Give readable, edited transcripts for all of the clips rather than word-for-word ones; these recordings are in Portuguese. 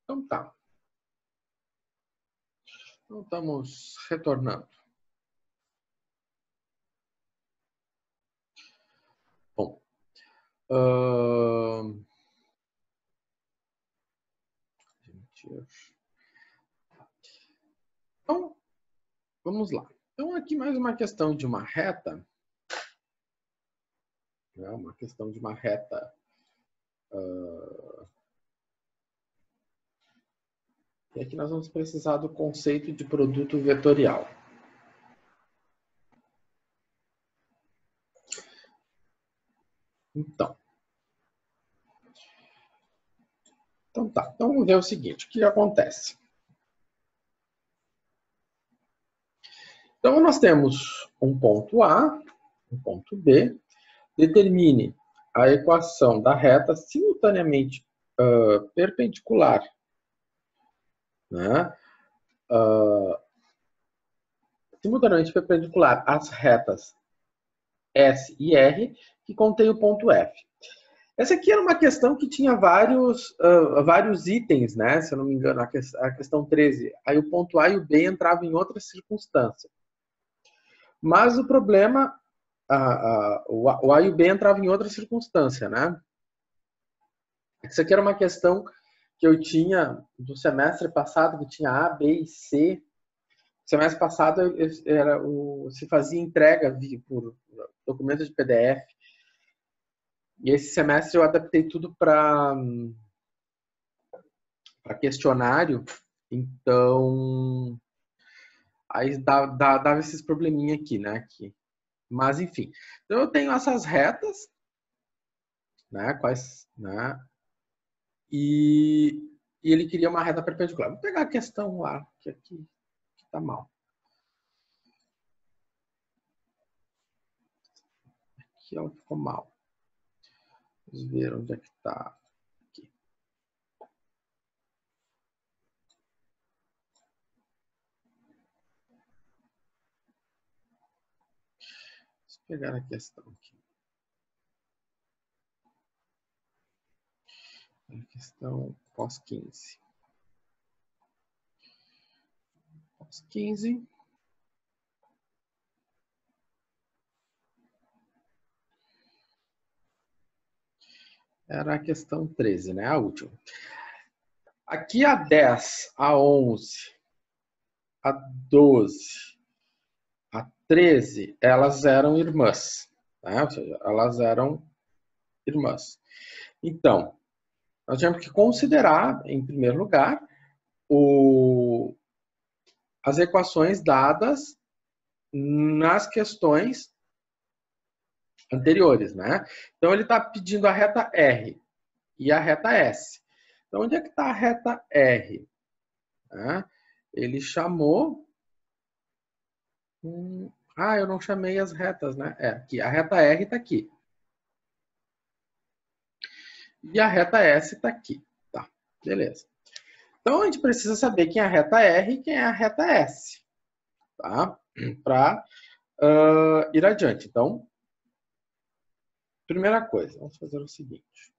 Então tá. Então estamos retornando. Bom. Então, vamos lá. Então, aqui mais uma questão de uma reta. Né? Uma questão de uma reta. E aqui nós vamos precisar do conceito de produto vetorial. Então tá. Então vamos ver o seguinte, o que acontece? Então nós temos um ponto A, um ponto B, determine a equação da reta simultaneamente perpendicular, né? Simultaneamente perpendicular às retas S e R, que contém o ponto F. Essa aqui era uma questão que tinha vários itens, né? Se eu não me engano, a questão 13. Aí o ponto A e o B entravam em outra circunstância. Mas o problema, o A e o B entravam em outra circunstância, né? Isso aqui era uma questão que eu tinha do semestre passado, que tinha A, B e C. Semestre passado se fazia entrega por documento de PDF. E esse semestre eu adaptei tudo para questionário. Então, aí dava esses probleminha aqui, né? Aqui. Mas, enfim. Então, eu tenho essas retas, né? Quais, né? E ele queria uma reta perpendicular. Vou pegar a questão lá, que aqui tá mal. Aqui ela ficou mal. Vamos ver onde é que tá. Aqui. Vamos pegar a questão aqui. A questão pós-15. Pós-15. Era a questão 13, né? A última. Aqui a 10, a 11, a 12, a 13, elas eram irmãs, né? Ou seja, elas eram irmãs. Então, nós temos que considerar, em primeiro lugar, as equações dadas nas questões anteriores, né? Então, ele está pedindo a reta R e a reta S. Então, onde é que está a reta R? Ele chamou... eu não chamei as retas, né? Aqui, a reta R está aqui. E a reta S está aqui. Tá, beleza. Então, a gente precisa saber quem é a reta R e quem é a reta S. Tá? Para ir adiante. Então, primeira coisa, vamos fazer o seguinte.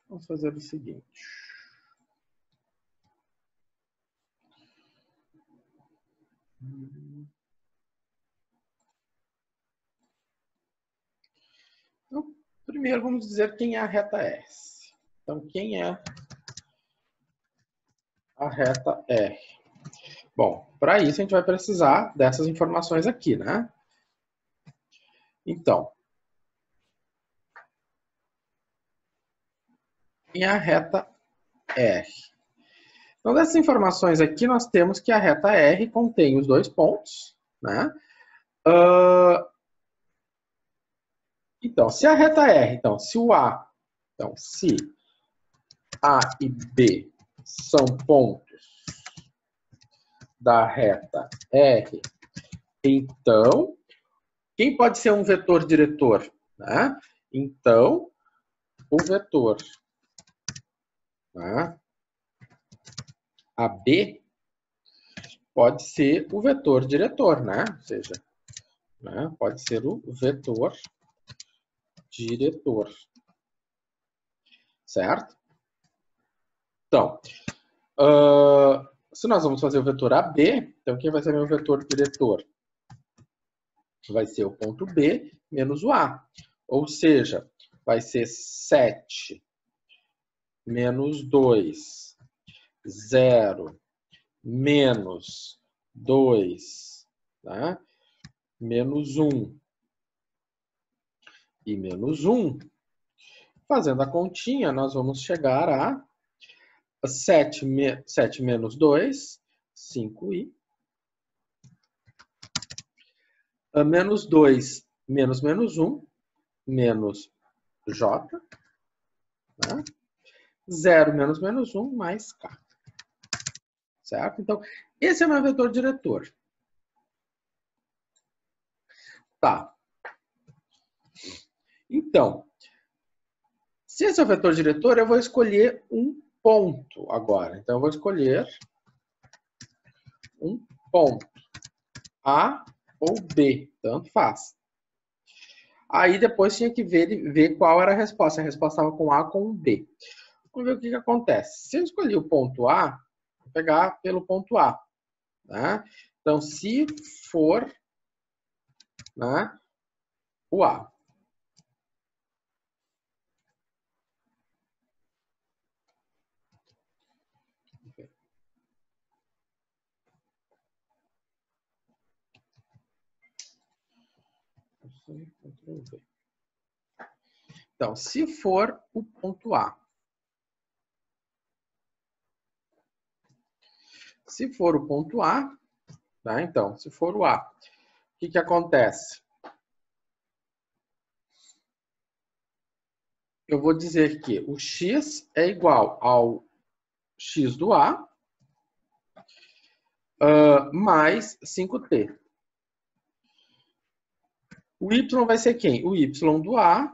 Vamos fazer o seguinte. Então, primeiro, vamos dizer quem é a reta S. Então, quem é a reta R? Bom, para isso a gente vai precisar dessas informações aqui, né? Então, quem é a reta R? Então, dessas informações aqui, nós temos que a reta R contém os dois pontos, né? Então, se a reta R, então, se o A, então, se A e B são pontos da reta R, então, quem pode ser um vetor diretor? Né? Então, o vetor, né, AB pode ser o vetor diretor, né? Ou seja, né, pode ser o vetor diretor. certo? Então, se nós vamos fazer o vetor AB, então quem vai ser meu vetor diretor? Vai ser o ponto B menos o A. Ou seja, vai ser 7 menos 2, 0, menos 2, tá? Menos 1 e menos 1. Fazendo a continha, nós vamos chegar a 7 menos 2, 5i. Menos 2 menos menos 1, menos j. Né? 0 menos menos 1 mais k. Certo? Então, esse é o meu vetor diretor. Tá. Então, se esse é o vetor diretor, eu vou escolher um ponto agora. Então, eu vou escolher um ponto. A ou B, tanto faz. Aí depois tinha que ver qual era a resposta. A resposta estava com A ou com B. Vamos ver o que acontece. Se eu escolhi o ponto A, vou pegar pelo ponto A. Né? Então, se for, né, o A. Então, se for o ponto A. Se for o ponto A, tá? Então, se for o A, o que acontece? Eu vou dizer que o x é igual ao x do A mais 5t. O y vai ser quem? O y do A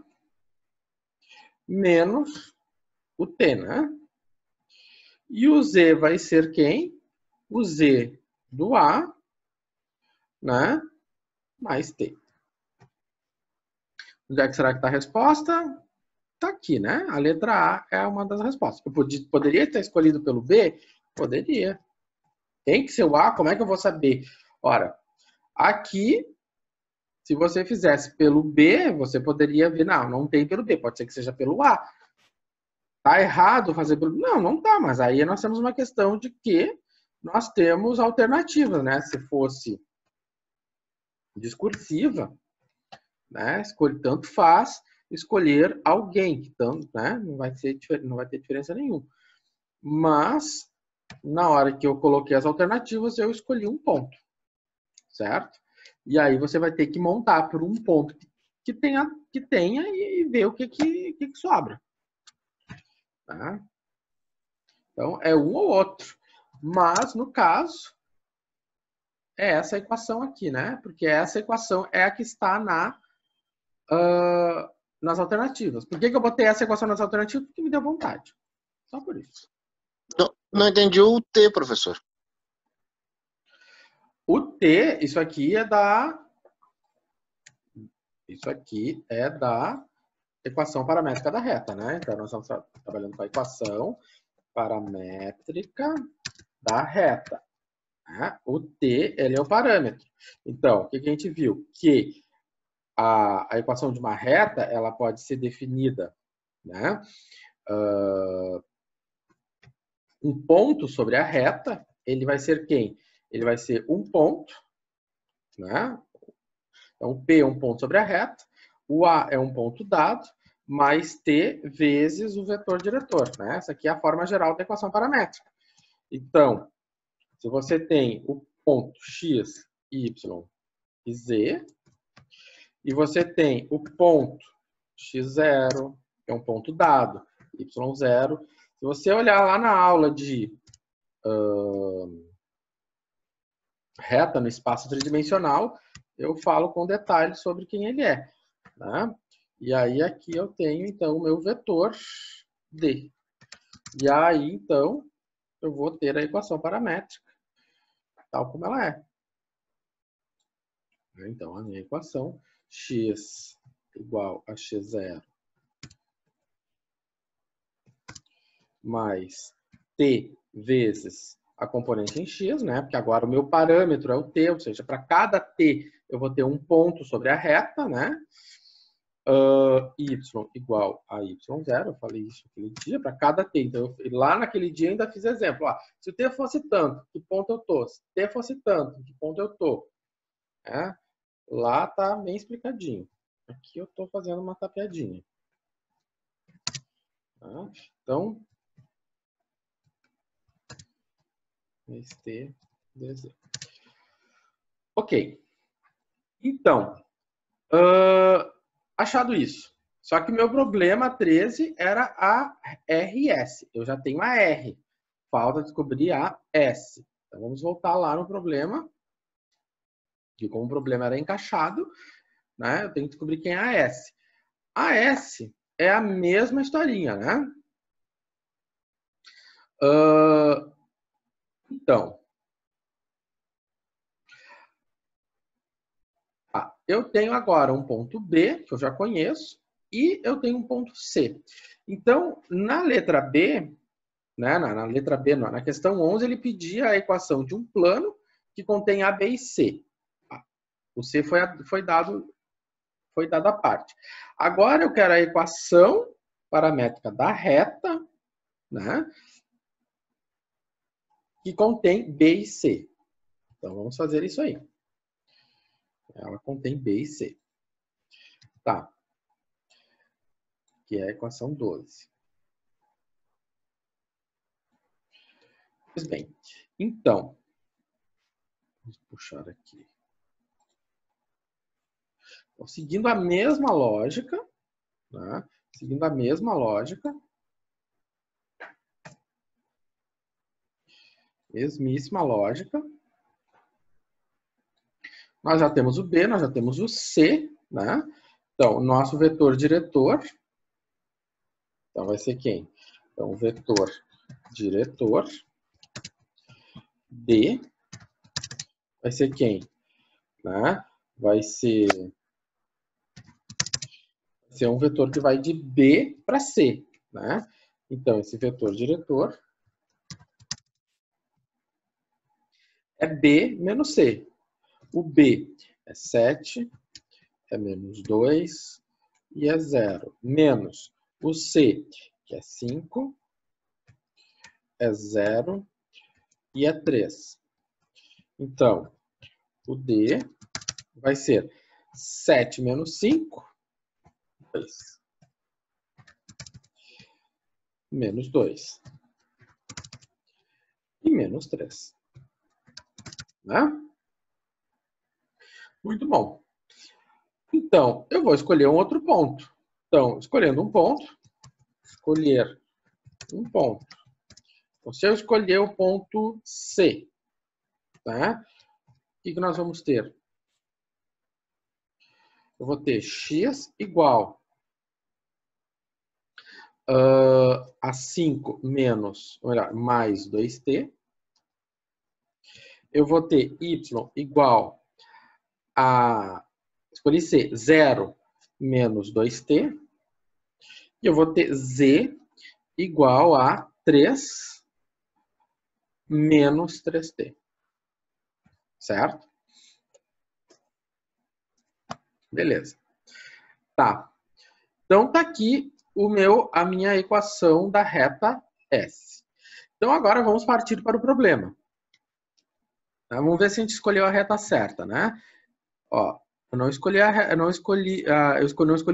menos o t, né? E o z vai ser quem? O z do A, né? Mais t. Onde é que será que está a resposta? Está aqui, né? A letra A é uma das respostas. Eu poderia ter escolhido pelo B? Poderia. Tem que ser o A, como é que eu vou saber? Ora, aqui, se você fizesse pelo B, você poderia ver, não tem pelo B, pode ser que seja pelo A. Tá errado fazer pelo... Não tá, mas aí nós temos uma questão de que nós temos alternativas, né? Se fosse discursiva, né? Tanto faz escolher alguém, que tanto, né? Não vai ter diferença nenhuma. Mas, na hora que eu coloquei as alternativas, eu escolhi um ponto, certo? E aí você vai ter que montar por um ponto que tenha e ver o que sobra. Tá? Então, é um ou outro. Mas, no caso, é essa equação aqui, né? Porque essa equação é a que está nas alternativas. Por que eu botei essa equação nas alternativas? Porque me deu vontade. Só por isso. Não entendi o T, professor. O T, isso aqui é da equação paramétrica da reta, né? Então, nós estamos trabalhando com a equação paramétrica da reta. Né? O T, ele é o parâmetro. Então, o que a gente viu? Que a equação de uma reta, ela pode ser definida, né? Um ponto sobre a reta, ele vai ser quem? Ele vai ser um ponto, né? Então, P é um ponto sobre a reta, o A é um ponto dado, mais T vezes o vetor diretor, né? Essa aqui é a forma geral da equação paramétrica. Então, se você tem o ponto X, Y e Z, e você tem o ponto x0, que é um ponto dado, y0. Se você olhar lá na aula de reta no espaço tridimensional, eu falo com detalhes sobre quem ele é. Né? E aí aqui eu tenho, então, o meu vetor D. E aí, então, eu vou ter a equação paramétrica, tal como ela é. Então, a minha equação, x igual a x0 mais t vezes a componente em x, né? Porque agora o meu parâmetro é o t, ou seja, para cada t eu vou ter um ponto sobre a reta, né? Y igual a y0, eu falei isso aquele dia, para cada t. Então, lá naquele dia ainda fiz exemplo. Ó, se o t fosse tanto, que ponto eu tô? Se t fosse tanto, que ponto eu tô? É, lá tá bem explicadinho. Aqui eu tô fazendo uma tapeadinha. Tá? Então, ST, DZ. Ok. Então, achado isso. Só que meu problema 13 era a RS. Eu já tenho a R. Falta descobrir a S. Então, vamos voltar lá no problema. Que como o problema era encaixado, né, eu tenho que descobrir quem é a S. A S é a mesma historinha, né? Então, eu tenho agora um ponto B, que eu já conheço, e eu tenho um ponto C. Então, na letra B, né, na letra B, não, na questão 11, ele pedia a equação de um plano que contém A, B e C. O C foi dado à parte. Agora eu quero a equação paramétrica da reta, né, que contém B e C. Então, vamos fazer isso aí. Ela contém B e C. Tá. Que é a equação 12. Pois bem, então, vamos puxar aqui. Então, seguindo a mesma lógica, né? Seguindo a mesma lógica, mesmíssima lógica, nós já temos o B, nós já temos o C, né? Então, o nosso vetor diretor, então vai ser quem? Então, o vetor diretor D vai ser quem? Né? Vai ser um vetor que vai de B para C, né? Então, esse vetor diretor é B menos C. O B é 7, é menos 2 e é 0. Menos o C, que é 5, é 0 e é 3. Então, o D vai ser 7 menos 5, 2. Menos 2. E menos 3. Né? Muito bom. Então, eu vou escolher um outro ponto. Então, escolhendo um ponto, escolher um ponto. Então, se eu escolher o ponto C, tá? O que nós vamos ter? Eu vou ter x igual a 5 menos, ou melhor, mais 2t. Eu vou ter y igual a, escolhi C, 0 menos 2t. E eu vou ter z igual a 3 menos 3t. Certo? Beleza. Tá. Então, tá aqui a minha equação da reta S. Então, agora vamos partir para o problema. Tá? Vamos ver se a gente escolheu a reta certa, né? Ó, eu não escolhi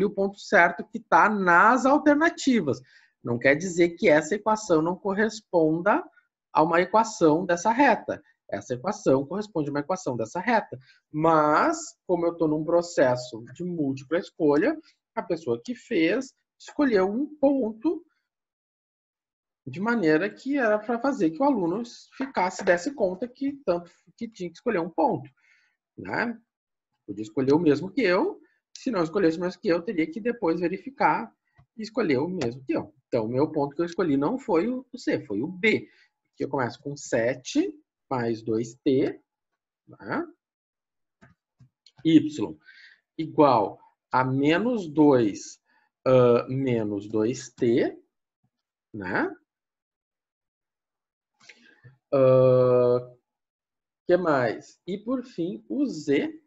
o ponto certo que está nas alternativas. Não quer dizer que essa equação não corresponda a uma equação dessa reta. Essa equação corresponde a uma equação dessa reta. Mas, como eu estou num processo de múltipla escolha, a pessoa que fez escolheu um ponto de maneira que era para fazer que o aluno desse conta que tinha que escolher um ponto, né? Podia escolher o mesmo que eu. Se não escolhesse o mesmo que eu, teria que depois verificar e escolher o mesmo que eu. Então, o meu ponto que eu escolhi não foi o C, foi o B. Que eu começo com 7 mais 2t, né? Y igual a menos 2 menos 2t, né? que mais? E por fim, o Z,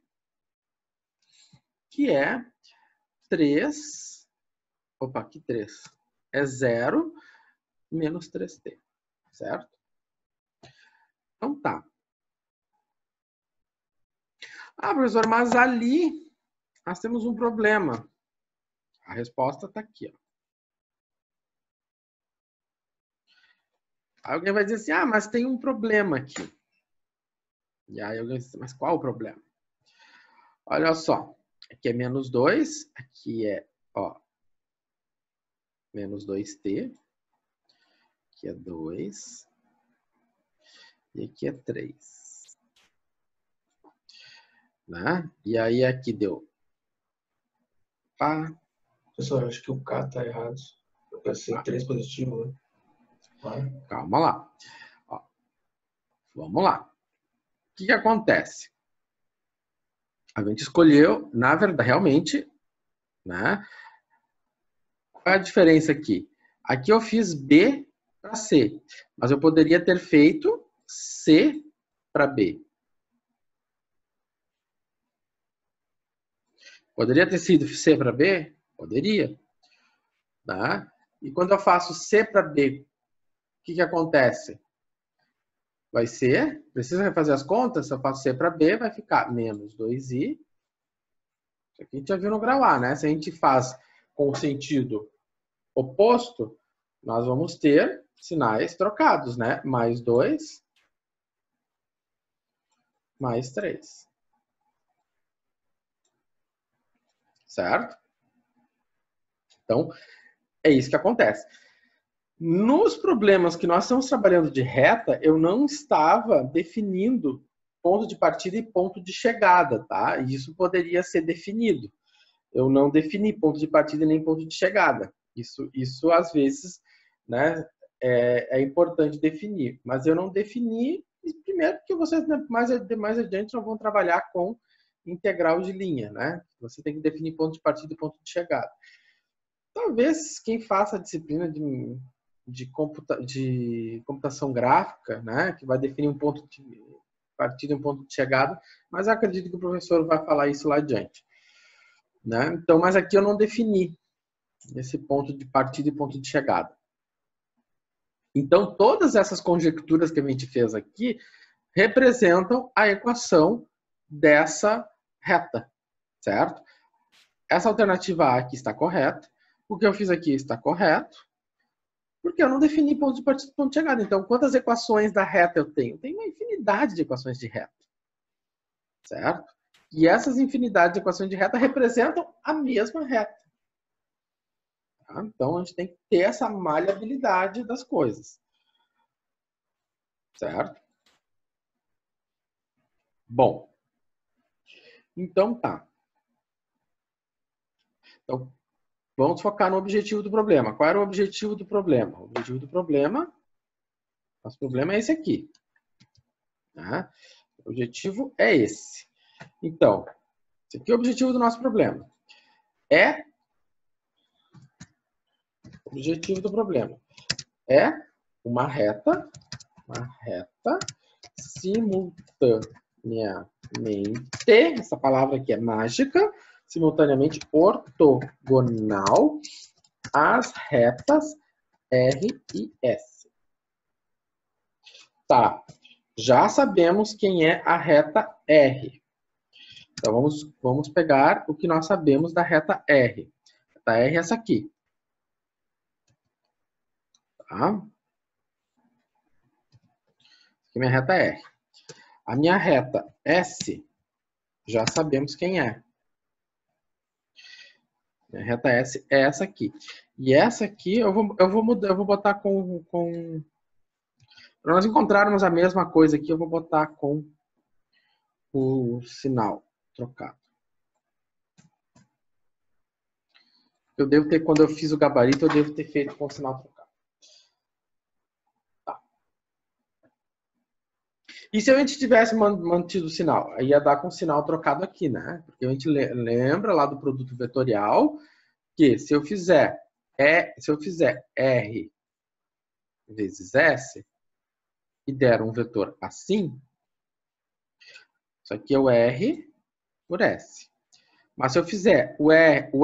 que é 3. Opa, que 3? É 0 menos 3t, certo? Então tá. Ah, professor, mas ali nós temos um problema. A resposta está aqui, ó. Aí alguém vai dizer assim, ah, mas tem um problema aqui. E aí alguém diz, mas qual o problema? Olha só, aqui é menos 2, aqui é, ó, menos 2t, aqui é 2, e aqui é 3. Né? E aí aqui deu, pá. Professor, acho que o K tá errado. Vai ser 3 positivo, né? Calma lá. Ó, vamos lá. O que acontece? A gente escolheu, na verdade, realmente, né? Qual é a diferença aqui? Aqui eu fiz B para C, mas eu poderia ter feito C para B. Poderia ter sido C para B? Poderia. Tá? E quando eu faço C para B, o que acontece? Vai ser, precisa refazer as contas, se eu faço C para B, vai ficar menos 2i. Isso aqui a gente já viu no grau A, né? Se a gente faz com o sentido oposto, nós vamos ter sinais trocados, né? Mais 2, mais 3. Certo? Então, é isso que acontece. Nos problemas que nós estamos trabalhando de reta, eu não estava definindo ponto de partida e ponto de chegada, tá? Isso poderia ser definido. Eu não defini ponto de partida nem ponto de chegada. Isso às vezes, né, é importante definir. Mas eu não defini, primeiro porque vocês mais adiante não vão trabalhar com integral de linha, né? Você tem que definir ponto de partida e ponto de chegada. Talvez quem faça a disciplina de computação gráfica, né, que vai definir um ponto de partida e um ponto de chegada, mas eu acredito que o professor vai falar isso lá adiante. Né? Então, mas aqui eu não defini esse ponto de partida e ponto de chegada. Então, todas essas conjecturas que a gente fez aqui representam a equação dessa reta, certo? Essa alternativa A aqui está correta. O que eu fiz aqui está correto, porque eu não defini ponto de partida e ponto de chegada. Então, quantas equações da reta eu tenho? Eu tenho uma infinidade de equações de reta, certo? E essas infinidades de equações de reta representam a mesma reta. Tá? Então, a gente tem que ter essa maleabilidade das coisas. Certo? Bom. Então, tá. Então, vamos focar no objetivo do problema. Qual era o objetivo do problema? O objetivo do problema, nosso problema é esse aqui. Tá? O objetivo é esse. Então, esse aqui é o objetivo do nosso problema. O objetivo do problema é uma reta simultaneamente, essa palavra aqui é mágica, simultaneamente ortogonal às retas R e S. Tá, já sabemos quem é a reta R. Então, vamos pegar o que nós sabemos da reta R. A reta R é essa aqui. Tá? Aqui é minha reta R. A minha reta S, já sabemos quem é. Minha reta S é essa aqui. E essa aqui eu vou botar com para nós encontrarmos a mesma coisa aqui, eu vou botar com o sinal trocado. Eu devo ter, quando eu fiz o gabarito, eu devo ter feito com o sinal trocado. Tá. E se a gente tivesse mantido o sinal? Aí ia dar com o sinal trocado aqui, né? Porque a gente lembra lá do produto vetorial que se eu fizer R vezes S, e der um vetor assim, isso aqui é o R por S. Mas se eu fizer o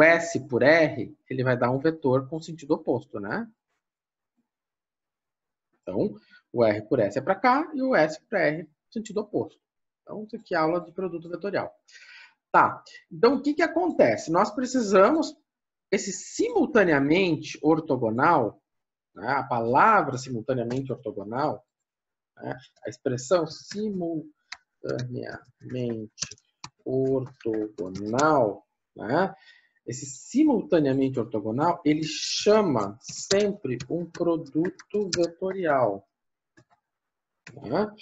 S por R, ele vai dar um vetor com sentido oposto, né? Então, o R por S é para cá e o S por R sentido oposto. Então, isso aqui é aula de produto vetorial. Tá, então o que acontece? Nós precisamos, esse simultaneamente ortogonal, né, a palavra simultaneamente ortogonal, né, a expressão simultaneamente ortogonal, né, esse simultaneamente ortogonal, ele chama sempre um produto vetorial. Né?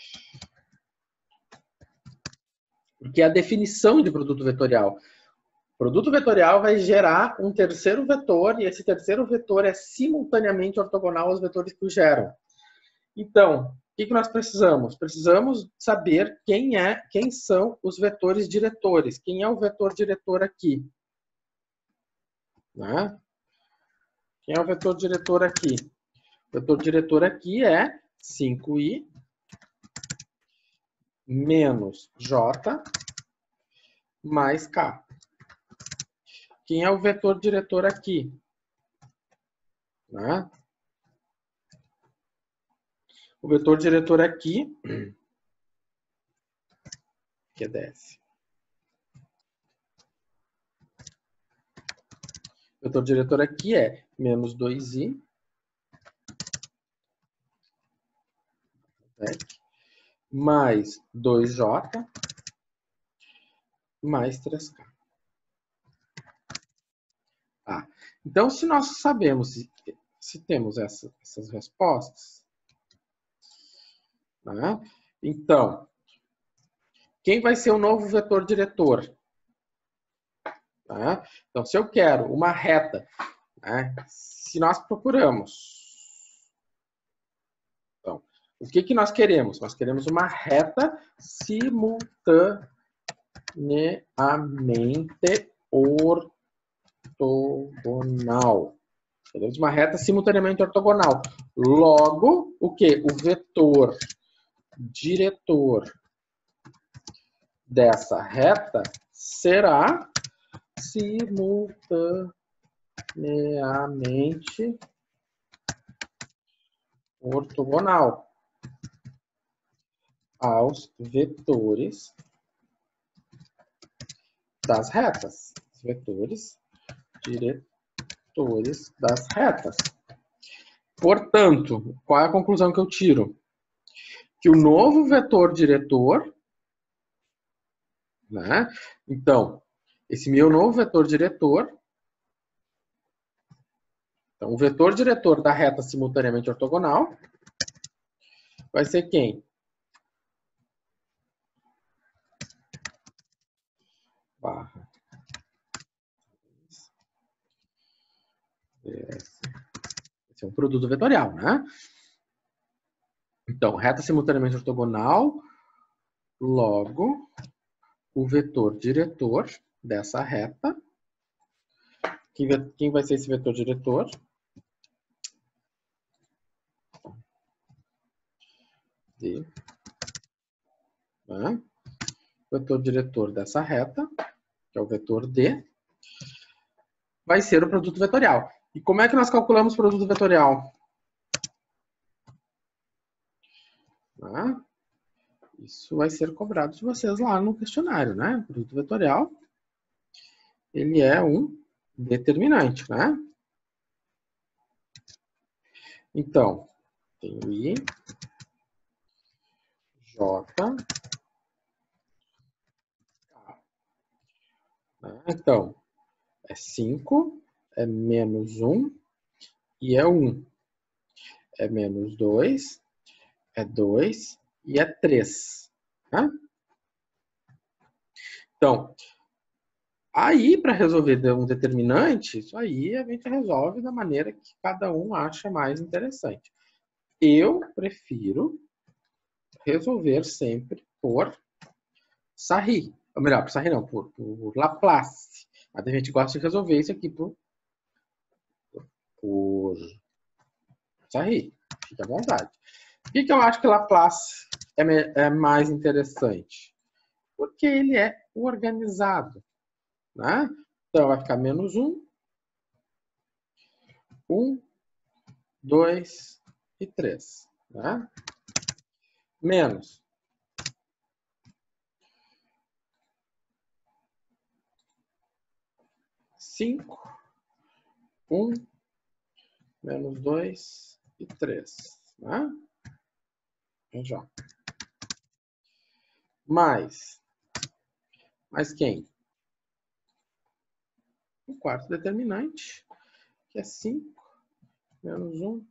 Porque é a definição de produto vetorial. Produto vetorial vai gerar um terceiro vetor, e esse terceiro vetor é simultaneamente ortogonal aos vetores que o geram. Então, o que nós precisamos? Precisamos saber quem são os vetores diretores. Quem é o vetor diretor aqui? Né? Quem é o vetor diretor aqui? O vetor diretor aqui é 5i menos j mais k. Quem é o vetor diretor aqui? Né? O vetor diretor aqui, que é ds. O vetor diretor aqui é menos 2i mais 2j mais 3k. Ah, então, se nós sabemos, se temos essas respostas, né? Então, quem vai ser o novo vetor diretor? Né? Então, se eu quero uma reta, né? Se nós procuramos, então, o que nós queremos? Nós queremos uma reta simultaneamente ortogonal. Queremos uma reta simultaneamente ortogonal. Logo, o que? O vetor diretor dessa reta será simultaneamente ortogonal aos vetores das retas. Vetores diretores das retas. Portanto, qual é a conclusão que eu tiro? Que o novo vetor diretor, né? Então, esse meu novo vetor diretor, então o vetor diretor da reta simultaneamente ortogonal vai ser quem? Barra. Esse é um produto vetorial, né? Então, reta simultaneamente ortogonal, logo, o vetor diretor dessa reta. Quem vai ser esse vetor diretor? D. Né? O vetor diretor dessa reta, que é o vetor D, vai ser o produto vetorial. E como é que nós calculamos o produto vetorial? Né? Isso vai ser cobrado de vocês lá no questionário, né? O produto vetorial, ele é um determinante, né? Então, tem o I, J, K. Né? Então, é 5, é menos 1 e é 1. É menos 2, é 2 e é 3. Né? Então, aí para resolver um determinante, isso aí a gente resolve da maneira que cada um acha mais interessante. Eu prefiro resolver sempre por Sarri. Ou melhor, por Sarri não, por Laplace. Mas a gente gosta de resolver isso aqui por Sarri. Fique à vontade. Por que eu acho que Laplace é mais interessante? Porque ele é organizado, né? Então, vai ficar menos 1, 1, 2 e 3. Né? Menos 5, 1, menos 2 e 3. Né? Já. Mais quem? O quarto determinante, que é 5, menos 1,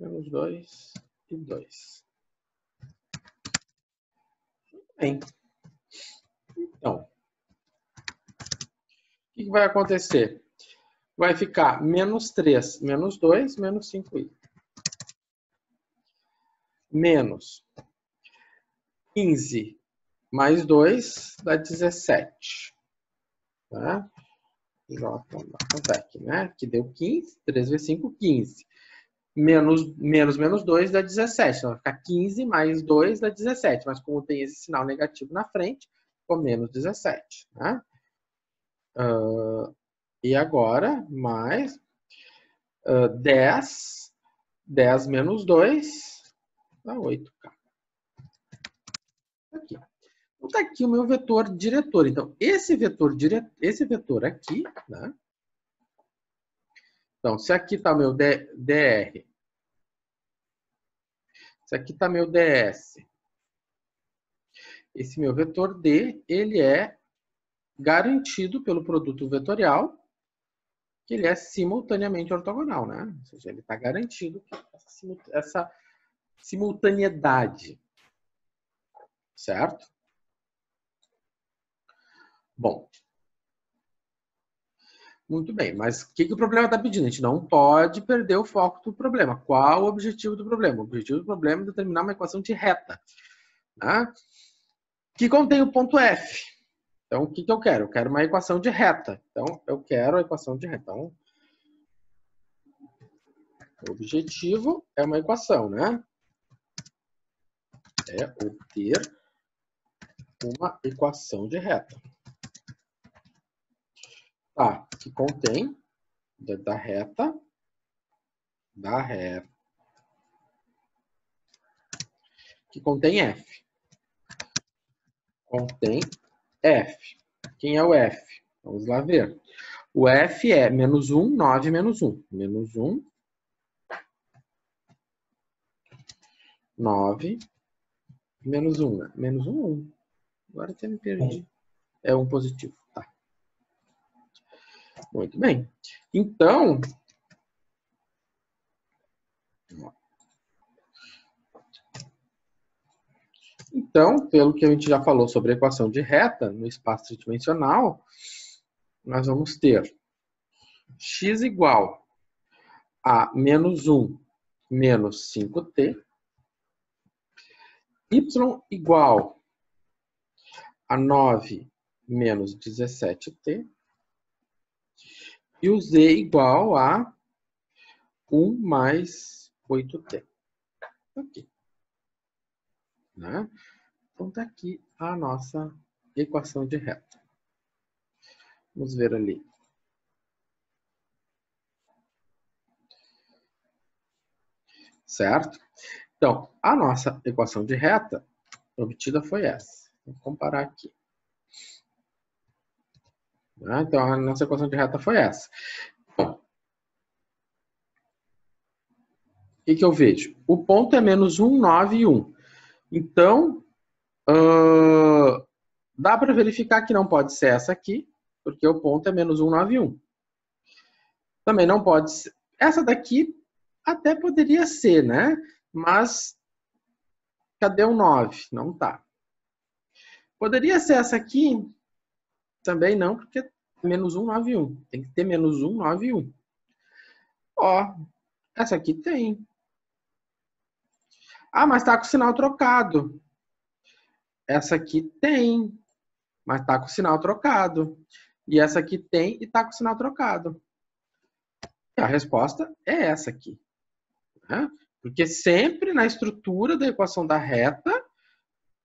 menos 2 e 2. Bem, então, o que vai acontecer? Vai ficar menos 3, menos 2, menos 5i. Menos 15 mais 2 dá 17. Tá? J, né? Que deu 15, 3 vezes 5, 15. Menos 2 dá 17. Então vai ficar 15 mais 2 dá 17. Mas como tem esse sinal negativo na frente, ficou menos 17. Né? E agora, mais 10. 10 menos 2 dá 8K. Aqui. Então, está aqui o meu vetor diretor. Então, esse vetor aqui, né? Então, se aqui está meu DR, se aqui está meu DS, esse meu vetor D, ele é garantido pelo produto vetorial, que ele é simultaneamente ortogonal, né? Ou seja, ele está garantido essa simultaneidade, certo? Bom, muito bem, mas o que o problema está pedindo? A gente não pode perder o foco do problema. Qual o objetivo do problema? O objetivo do problema é determinar uma equação de reta, né? Que contém o ponto F. Então, o que eu quero? Eu quero uma equação de reta. Então, eu quero a equação de reta. Então, o objetivo é uma equação, né? É obter uma equação de reta. Tá, que contém da reta, que contém F. Contém F. Quem é o F? Vamos lá ver. O F é menos 1, 9, menos 1. Menos 1, 9, menos 1. Né? Menos 1, 1. Agora até me perdi. É um positivo. Tá. Muito bem. Então, pelo que a gente já falou sobre a equação de reta no espaço tridimensional, nós vamos ter x igual a menos 1 menos 5t, y igual a 9 menos 17t, e o z igual a 1 mais 8t. Aqui. Né? Então, está aqui a nossa equação de reta. Vamos ver ali. Certo? Então, a nossa equação de reta obtida foi essa. Vou comparar aqui. Então, a nossa equação de reta foi essa. Bom, o que eu vejo? O ponto é menos 1, 9 e 1. Então, dá para verificar que não pode ser essa aqui, porque o ponto é menos 1, 9 e 1. Também não pode ser. Essa daqui até poderia ser, né? Mas cadê o 9? Não tá. Poderia ser essa aqui? Também não, porque é menos 1, 9 e 1. Tem que ter menos 1, 9 e 1. Ó, essa aqui tem. Ah, mas tá com o sinal trocado. Essa aqui tem, mas tá com o sinal trocado. E essa aqui tem e tá com o sinal trocado. E a resposta é essa aqui. Né? Porque sempre na estrutura da equação da reta,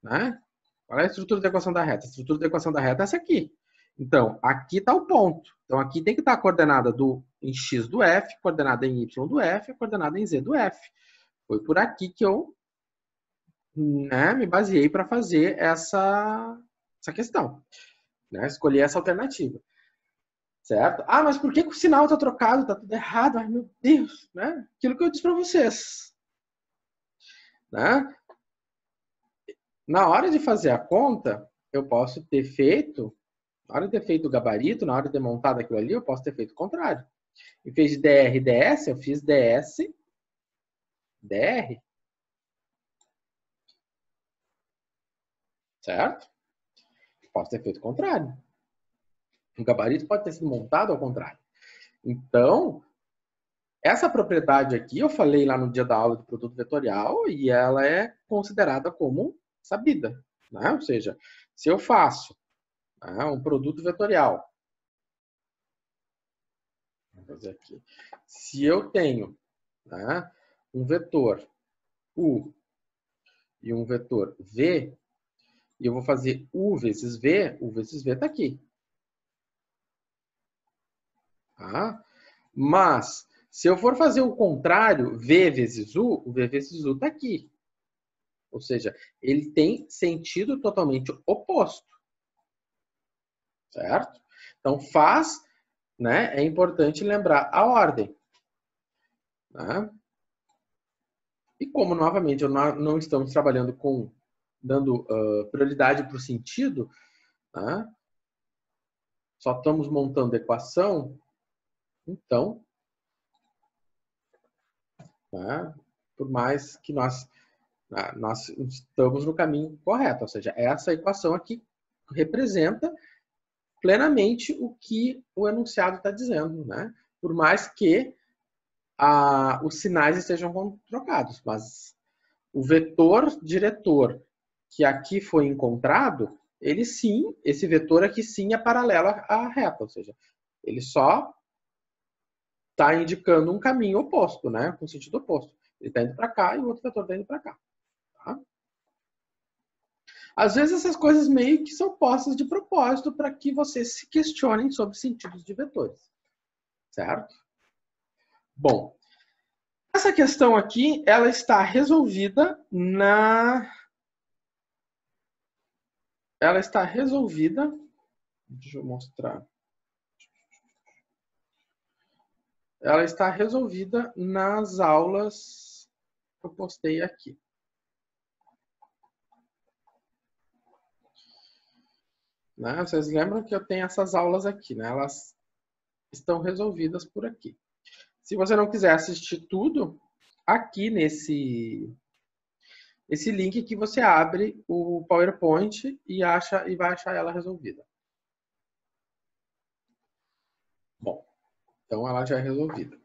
né? Qual é a estrutura da equação da reta? A estrutura da equação da reta é essa aqui. Então, aqui está o ponto. Então, aqui tem que estar a coordenada em x do f, coordenada em y do f, a coordenada em z do f. Foi por aqui que eu, né, me baseei para fazer essa questão. Né? Escolhi essa alternativa. Certo? Ah, mas por que o sinal está trocado? Está tudo errado? Ai, meu Deus. Né? Aquilo que eu disse para vocês. Né? Na hora de fazer a conta, eu posso ter feito, na hora de ter feito o gabarito, na hora de ter montado aquilo ali, eu posso ter feito o contrário. Em vez de dr e ds, eu fiz ds, dr. Certo? Posso ter feito o contrário. O gabarito pode ter sido montado ao contrário. Então, essa propriedade aqui, eu falei lá no dia da aula do produto vetorial e ela é considerada como sabida. Né? Ou seja, se eu faço, né, um produto vetorial, vou fazer aqui. Se eu tenho, né, um vetor U e um vetor V, e eu vou fazer U vezes V está aqui. Tá? Mas, se eu for fazer o contrário, V vezes U, o V vezes U está aqui. Ou seja, ele tem sentido totalmente oposto. Certo? Então, né, é importante lembrar a ordem. Né? E como, novamente, não estamos trabalhando dando prioridade para o sentido, né? Só estamos montando equação, então, né, por mais que nós estamos no caminho correto, ou seja, essa equação aqui representa plenamente o que o enunciado está dizendo, né? Por mais que os sinais estejam trocados, mas o vetor diretor que aqui foi encontrado, esse vetor aqui sim é paralelo à reta, ou seja, ele só está indicando um caminho oposto, né? Com sentido oposto. Ele está indo para cá e o outro vetor está indo para cá. Tá? Às vezes essas coisas meio que são postas de propósito para que vocês se questionem sobre sentidos de vetores. Certo? Bom, essa questão aqui, ela está resolvida deixa eu mostrar. Ela está resolvida nas aulas que eu postei aqui. Né? Vocês lembram que eu tenho essas aulas aqui, né? Elas estão resolvidas por aqui. Se você não quiser assistir tudo, aqui nesse link que você abre o PowerPoint e vai achar ela resolvida. Bom, então ela já é resolvida.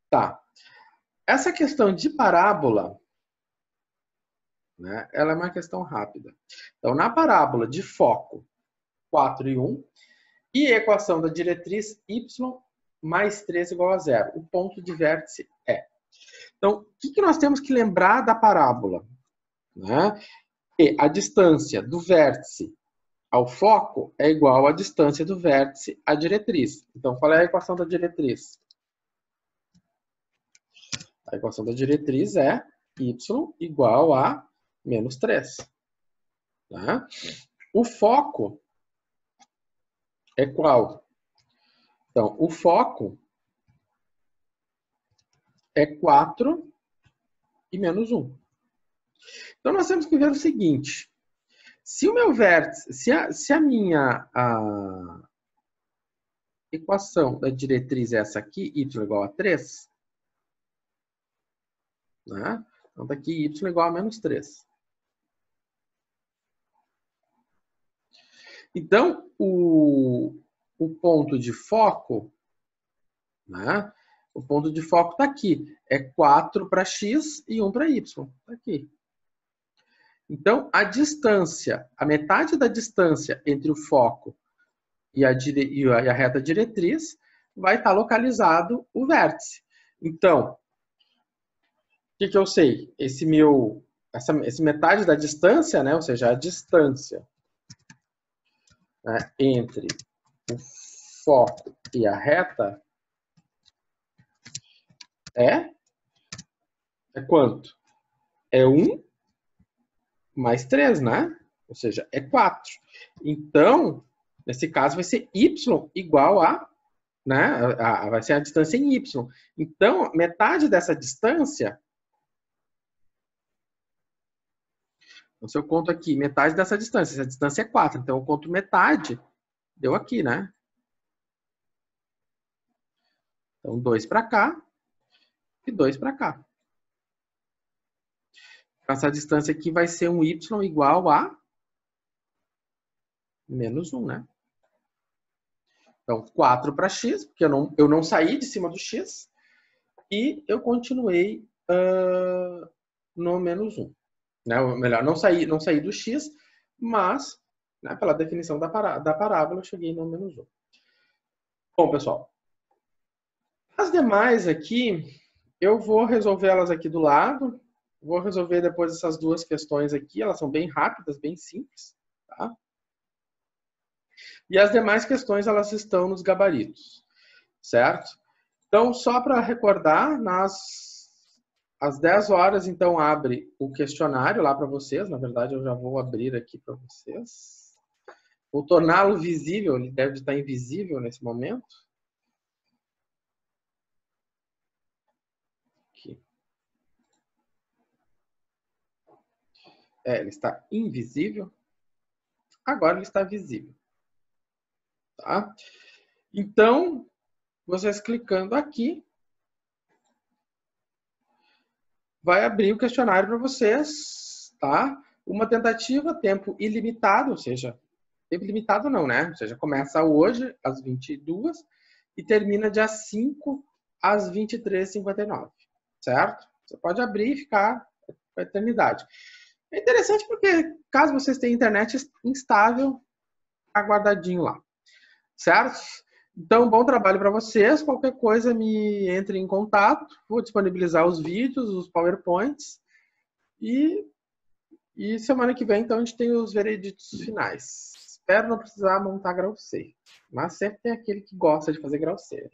Tá. Essa questão de parábola, né, ela é uma questão rápida. Então, na parábola de foco 4 e 1, e a equação da diretriz y mais 3 igual a 0, o ponto de vértice é. Então, o que nós temos que lembrar da parábola? Né? Que a distância do vértice ao foco é igual à distância do vértice à diretriz. Então, qual é a equação da diretriz? A equação da diretriz é y igual a menos 3. Tá? O foco é qual? Então, o foco é 4 e menos 1. Então, nós temos que ver o seguinte. Se o meu vértice, se a minha equação da diretriz é essa aqui, y igual a 3, né? Então, está aqui y igual a menos 3. Então, o ponto de foco, né? O ponto de foco está aqui. É 4 para x e 1 para y. Está aqui. Então, a distância, a metade da distância entre o foco e a reta diretriz vai estar localizado o vértice. Então, o que eu sei? Esse metade da distância, né? Ou seja, a distância, né, entre o foco e a reta é quanto? É 1 mais 3, né? Ou seja, é 4. Então, nesse caso, vai ser y igual a, né? Vai ser a distância em y. Então, metade dessa distância, então, se eu conto aqui metade dessa distância, essa distância é 4, então eu conto metade, deu aqui, né? Então, 2 para cá e 2 para cá. Essa distância aqui vai ser um y igual a menos 1, né? Então, 4 para x, porque eu não saí de cima do x, e eu continuei no menos 1. Né? Ou melhor, não saí do x, mas, né, pela definição da parábola, eu cheguei no menos 1. Bom, pessoal, as demais aqui, eu vou resolver elas aqui do lado. Vou resolver depois essas duas questões aqui, elas são bem rápidas, bem simples, tá? E as demais questões, elas estão nos gabaritos, certo? Então, só para recordar, às 10 horas, então, abre o questionário lá para vocês. Na verdade, eu já vou abrir aqui para vocês. Vou torná-lo visível, ele deve estar invisível nesse momento. Aqui. Ele está invisível. Agora ele está visível. Tá? Então, vocês clicando aqui, vai abrir o questionário para vocês, tá? Uma tentativa, tempo ilimitado, ou seja, tempo limitado não, né? Ou seja, começa hoje às 22 e termina dia 5 às 23h59, certo? Você pode abrir e ficar para a eternidade. É interessante porque, caso vocês tenham internet instável, tá guardadinho lá, certo? Então, bom trabalho para vocês. Qualquer coisa, me entre em contato. Vou disponibilizar os vídeos, os PowerPoints. E semana que vem, então, a gente tem os vereditos finais. Espero não precisar montar grau C. Mas sempre tem aquele que gosta de fazer grau C.